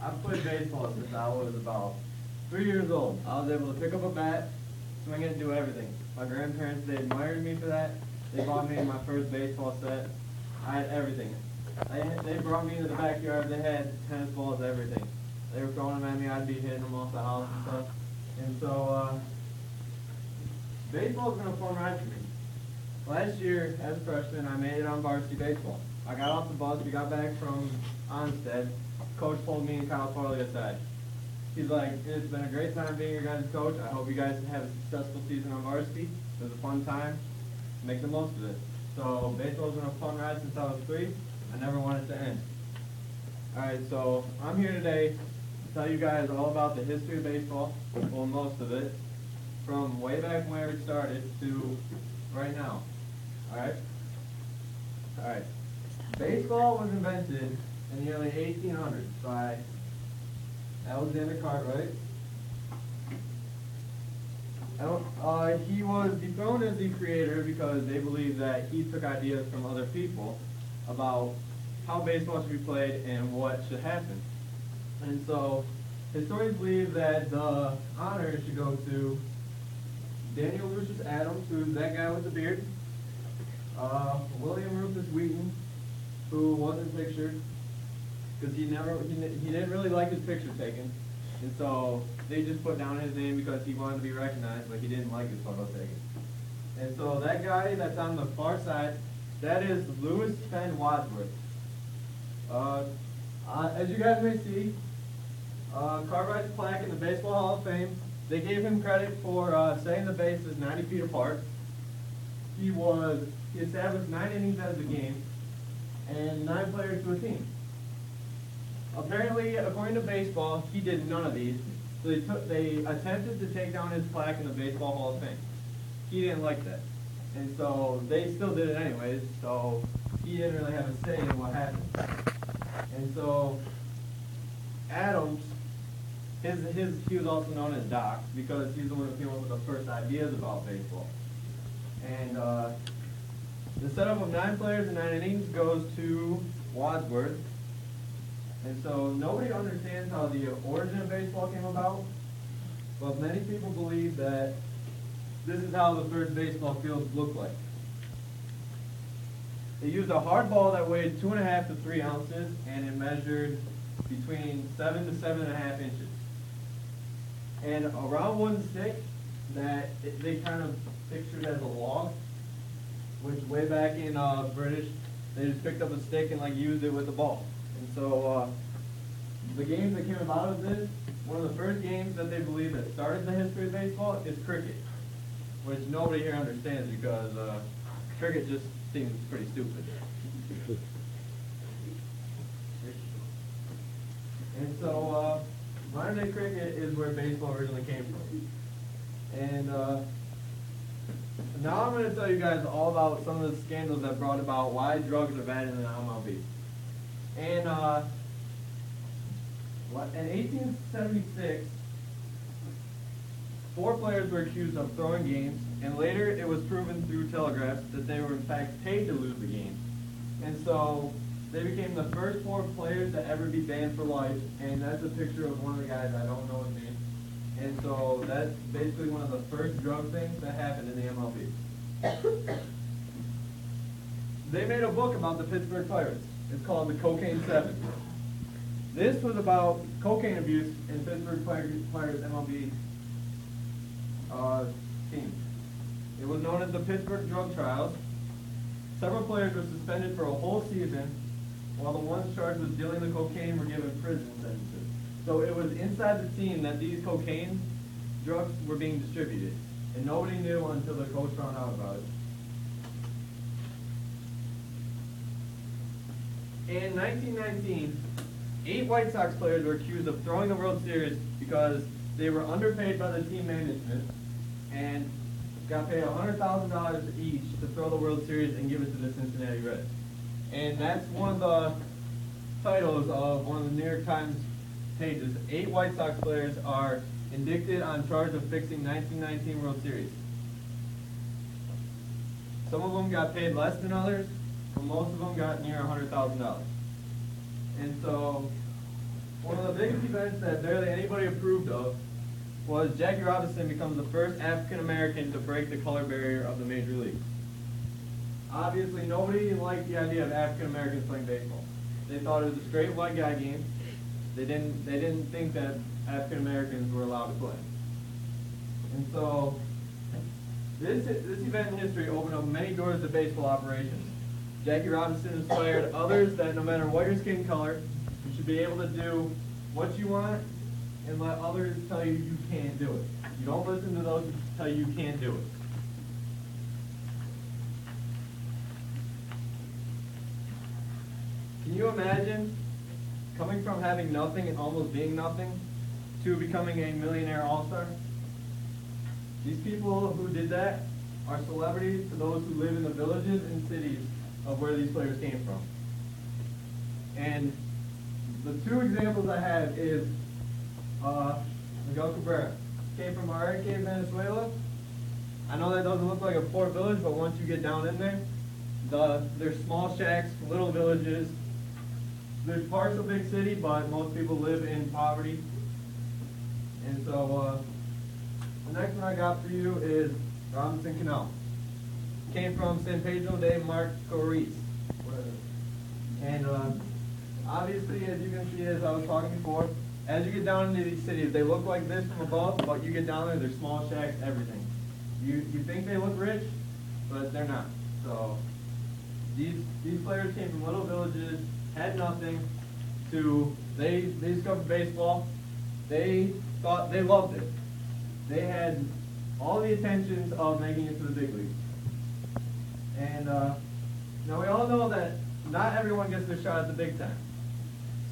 I've played baseball since I was about 3 years old. I was able to pick up a bat, swing it, and do everything. My grandparents, they admired me for that. They bought me my first baseball set. I had everything. They brought me into the backyard. They had tennis balls, everything. They were throwing them at me. I'd be hitting them off the house and stuff. And so, baseball's been a fun ride for me. Last year, as a freshman, I made it on varsity baseball. I got off the bus. We got back from Onstead. Coach pulled me and Kyle Farley aside. He's like, it's been a great time being your guys' coach. I hope you guys have a successful season on varsity. It was a fun time. Make the most of it. So baseball's been a fun ride since I was 3. I never want it to end. Alright, so I'm here today to tell you guys all about the history of baseball, well, most of it, from way back where it started to right now. Alright? Alright. Baseball was invented in the early 1800s by Alexander Cartwright. He was dethroned as the creator because they believed that he took ideas from other people about how baseball should be played and what should happen. And so historians believe that the honor should go to Daniel Lucius Adams, who's that guy with the beard, William Rufus Wheaton, who wasn't pictured because he didn't really like his picture taken, and so they just put down his name because he wanted to be recognized, but he didn't like his photo taken. And so that guy that's on the far side, that is Lewis Penn Wadsworth. As you guys may see, Cartwright's plaque in the Baseball Hall of Fame, they gave him credit for setting the bases 90 feet apart. He established 9 innings as a game and 9 players to a team. Apparently, according to baseball, he did none of these. So they attempted to take down his plaque in the Baseball Hall of Fame. He didn't like that. And so they still did it anyways, so he didn't really have a say in what happened. And so Adams, he was also known as Doc because he's the one who came up with the first ideas about baseball. And the setup of 9 players and 9 innings goes to Wadsworth. And so nobody understands how the origin of baseball came about, but many people believe that this is how the first baseball fields looked like. They used a hard ball that weighed 2.5 to 3 ounces, and it measured between 7 to 7.5 inches. And around one stick that they kind of pictured as a log, which way back in British, they just picked up a stick and used it with the ball. And so the games that came about of this, one of the first games that they believe that started the history of baseball is cricket, which nobody here understands because cricket just seems pretty stupid. And so modern day cricket is where baseball originally came from. And now I'm going to tell you guys all about some of the scandals that brought about why drugs are banned in the MLB. And in 1876, 4 players were accused of throwing games, and later it was proven through telegraphs that they were in fact paid to lose the game. And so they became the first 4 players to ever be banned for life, and that's a picture of one of the guys, I don't know his name. And so that's basically one of the first drug things that happened in the MLB. They made a book about the Pittsburgh Pirates. It's called The Cocaine 7. This was about cocaine abuse in Pittsburgh Pirates MLB team. It was known as the Pittsburgh Drug Trials. Several players were suspended for a whole season, while the ones charged with dealing the cocaine were given prison sentences. So it was inside the team that these cocaine drugs were being distributed, and nobody knew until the coach found out about it. In 1919, 8 White Sox players were accused of throwing the World Series because they were underpaid by the team management and got paid $100,000 each to throw the World Series and give it to the Cincinnati Reds. And that's one of the titles of one of the New York Times pages. 8 White Sox players are indicted on charge of fixing 1919 World Series. Some of them got paid less than others, but most of them got near $100,000. And so, one of the biggest events that barely anybody approved of was Jackie Robinson becomes the first African American to break the color barrier of the major leagues. Obviously, nobody liked the idea of African Americans playing baseball. They thought it was a straight white guy game. They didn't think that African Americans were allowed to play. And so, this event in history opened up many doors to baseball operations. Jackie Robinson inspired others that no matter what your skin color, you should be able to do what you want and let others tell you you can't do it. You don't listen to those who tell you you can't do it. Can you imagine coming from having nothing and almost being nothing to becoming a millionaire all-star? These people who did that are celebrities to those who live in the villages and cities of where these players came from. And the two examples I have is Miguel Cabrera. Came from Arequipa, Venezuela. I know that doesn't look like a poor village, but once you get down in there, there's small shacks, little villages. There's parts of big city, but most people live in poverty. And so the next one I got for you is Robinson Cano. Came from San Pedro de Macorís. And obviously, as you can see, as I was talking before, as you get down into these cities, they look like this from above, but you get down there, they're small shacks, everything. You think they look rich, but they're not. So these players came from little villages, had nothing, to they discovered baseball. They thought they loved it. They had all the intentions of making it to the big leagues. And now we all know that not everyone gets their shot at the big time.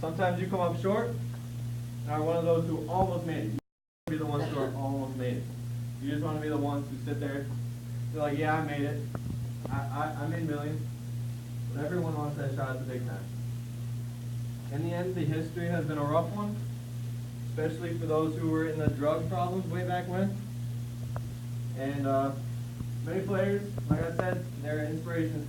Sometimes you come up short and are one of those who almost made it. You want to be the ones who are almost made it. You just want to be the ones who sit there, they're like, yeah, I made it. I made millions. But everyone wants that shot at the big time. In the end, the history has been a rough one, especially for those who were in the drug problems way back when. And many players, like I said, they're inspirations.